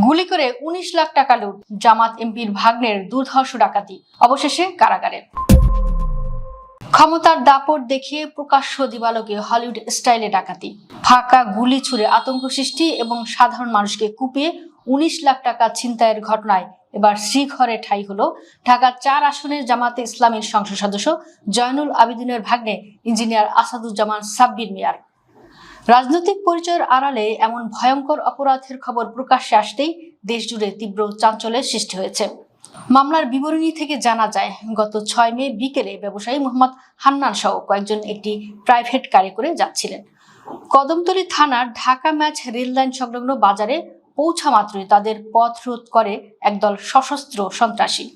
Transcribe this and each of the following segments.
গুলি করে ১৯ লাখ টাকা লুট, জামাত এমপির ভাগ্নের দুর্ধর্ষ ডাকাতি, অবশেষে কারাগারে। ক্ষমতার দাপট দেখিয়ে প্রকাশ্য দিবালোকে হলিউড স্টাইলে ডাকাতি, ফাঁকা গুলি ছুড়ে আতঙ্ক সৃষ্টি এবং সাধারণ মানুষকে কুপিয়ে ১৯ লাখ টাকা ছিনতাইয়ের ঘটনায় এবার শ্রীঘরে ঠাঁই হলো ঢাকা ৪ আসনের জামাতে ইসলামীর সংসদ সদস্য জয়নুল আবেদিনের ভাগ্নে ইঞ্জিনিয়ার আসাদুজ্জামান সাব্বির মিয়ার। রাজনৈতিক পরিচয়ের আড়ালে এমন ভয়ঙ্কর অপরাধের খবর প্রকাশ্যে আসতেই দেশজুড়ে তীব্র চাঞ্চল্যের সৃষ্টি হয়েছে। মামলার বিবরণী থেকে জানা যায়, গত ৬ মে বিকেলে ব্যবসায়ী মোহাম্মদ হান্নান সহ কয়েকজন একটি প্রাইভেট গাড়ি করে যাচ্ছিলেন। কদমতলী থানার ঢাকা ম্যাচ রেললাইন সংলগ্ন বাজারে পৌঁছা মাত্রই তাদের পথ রোধ করে একদল সশস্ত্র সন্ত্রাসী।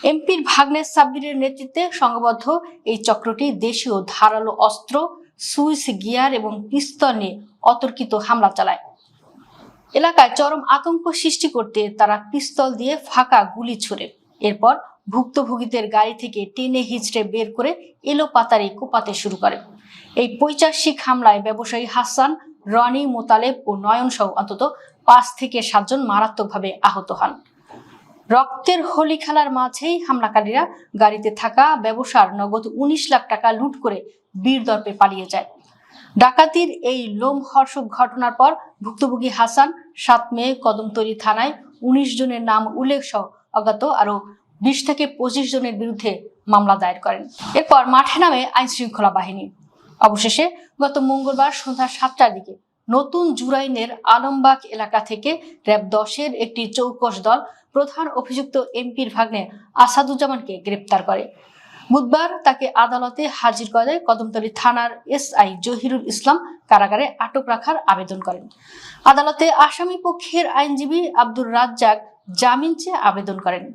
এমপির ভাগ্নে সাব্বিরের নেতৃত্বে সংঘবদ্ধ এই চক্রটি দেশীয় ধারালো অস্ত্র, সুইচ গিয়ার এবং পিস্তল নিয়ে অতর্কিত হামলা চালায়। এলাকায় চরম আতঙ্ক সৃষ্টি করতে তারা পিস্তল দিয়ে ফাঁকা গুলি ছোড়ে। এরপর ভুক্তভোগীদের গাড়ি থেকে টেনে হিঁচড়ে বের করে এলোপাতাড়ি কোপাতে শুরু করে। এই পৈশাচিক হামলায় ব্যবসায়ী হাসান, রনি, মোতালেব ও নয়ন সহ অন্তত ৫ থেকে ৭ জন মারাত্মকভাবে আহত হন। রক্তের হোলি খেলার মাঝেই হামলাকারীরা গাড়িতে থাকা ব্যবসার নগদ ১৯ লাখ টাকা লুট করে বীরদর্পে পালিয়ে যায়। ডাকাতির এই লোমহর্ষক ঘটনার পর ভুক্তভোগী হাসান ৭ মে কদমতলী থানায় ১৯ জনের নাম উল্লেখ সহ অজ্ঞাত আরো ২০ থেকে ২৫ জনের বিরুদ্ধে মামলা দায়ের করেন। এরপর মাঠে নামে আইন শৃঙ্খলা বাহিনী। অবশেষে গত মঙ্গলবার সন্ধ্যা ৭টার দিকে নতুন জুরাইনের আলমবাগ এলাকা থেকে র‍্যাব ১০-এর একটি চৌকস দল প্রধান অভিযুক্ত এমপির ভাগ্নে আসাদুজ্জামানকে গ্রেপ্তার করে। বুধবার তাকে আদালতে হাজির করে কদমতলী থানার এসআই জহিরুল ইসলাম কারাগারে আটক রাখার আবেদন করেন। আদালতে আসামি পক্ষের আইনজীবী আব্দুর রাজ্জাক জামিন চেয়ে আবেদন করেন।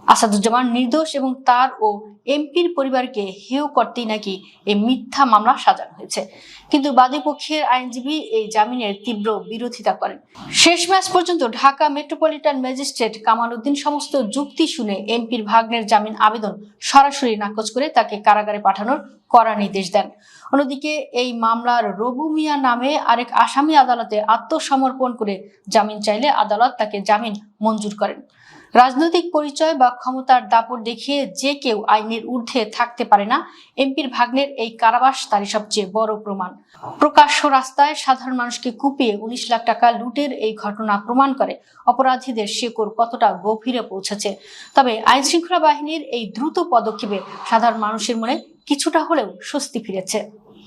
আসাদুজ্জামান নির্দোষ এবং তার ও এমপির পরিবারকে হেয় করতেই নাকি এই মিথ্যা মামলা সাজানো হয়েছে, কিন্তু বাদী পক্ষের আইনজীবী এই জামিনের তীব্র বিরোধিতা করেন। শেষ ম্যাচ পর্যন্ত ঢাকা মেট্রোপলিটন ম্যাজিস্ট্রেট কামাল উদ্দিন সমস্ত যুক্তি শুনে এমপির ভাগ্নের জামিন আবেদন সরাসরি নাকচ করে তাকে কারাগারে পাঠানোর কড়া নির্দেশ দেন। অন্যদিকে এই মামলার রবু মিয়া নামে আরেক আসামি আদালতে আত্মসমর্পণ করে জামিন চাইলে আদালত তাকে জামিন মঞ্জুর করেন। রাজনৈতিক পরিচয় বা ক্ষমতার দাপট দেখিয়ে যে কেউ আইনের ঊর্ধ্বে থাকতে পারে না, এমপির ভাগ্নের এই কারাবাস তারই সবচেয়ে বড় প্রমাণ। প্রকাশ্য রাস্তায় সাধারণ মানুষকে কুপিয়ে ১৯ লাখ টাকা লুটের এই ঘটনা প্রমাণ করে অপরাধীদের শেকড় কতটা গভীরে পৌঁছেছে। তবে আইন শৃঙ্খলা বাহিনীর এই দ্রুত পদক্ষেপে সাধারণ মানুষের মনে কিছুটা হলেও স্বস্তি ফিরেছে।